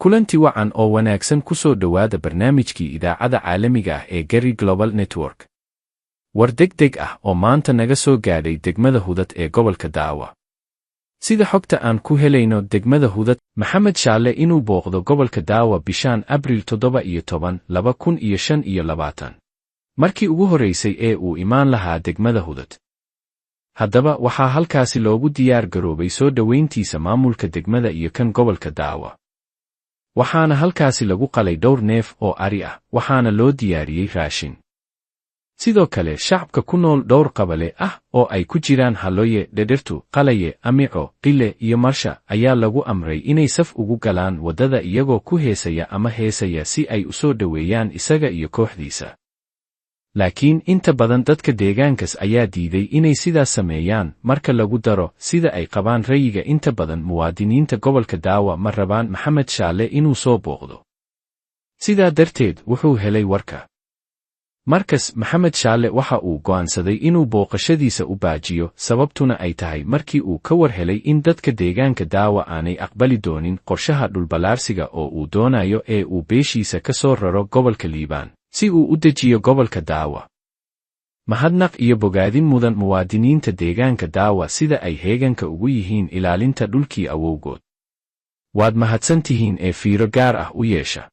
kulanti wacan oo wanaagsan ku soo dhowaada barnaamijkii idaacada caalamiga ah ee Gary Global Network. War degdeg ah oo maanta naga soo gaadhay degmada Hudad ee gobolka Daawa. Sida xogta aan ku helayno degmada Hudad, Maxamed Shaale inuu booqdo gobolka Daawa bishaan Abriil 17, 2025. Markii ugu horeysay ee uu imaan lahaa degmada Hudad. Haddaba waxaa halkaasi loogu diyaar garoobay soo dhoweyntiisa maamulka degmada iyo kan gobolka Daawa. Waxaana halkaasi lagu qalay dhowr neef oo ari ah, waxaana loo diyaariyey raashin. Sidoo kale shacabka ku nool dhowr qabale ah oo ay ku jiraan Haloye, Dhedhertu, Qalaye, Amico, Qile iyo Marsha ayaa lagu amray inay saf ugu galaan waddada iyagoo ku heesaya ama heesaya si ay u soo dhoweeyaan isaga iyo kooxdiisa. Laakiin inta badan dadka deegaankaas ayaa diiday inay sidaas sameeyaan marka lagu daro sida ay qabaan rayiga inta badan muwaadiniinta gobolka Daawa ma rabaan Maxamed Shaale inuu soo booqdo. Sidaa darteed wuxuu helay warka. Markaas Maxamed Shaale waxa uu go'aansaday inuu booqashadiisa u baajiyo, sababtuna ay tahay markii uu ka war helay in dadka deegaanka Daawa aanay aqbali doonin qorshaha dhulbalaarsiga oo uu doonayo ee uu beeshiisa ka soo raro gobolka Liibaan si uu u dejiyo gobolka Daawa. Mahadnaq iyo bogaadin mudan muwaadiniinta deegaanka Daawa sida ay heeganka ugu yihiin ilaalinta dhulkii awowgood. Waad mahadsantihiin ee fiiro gaar ah u yeesha.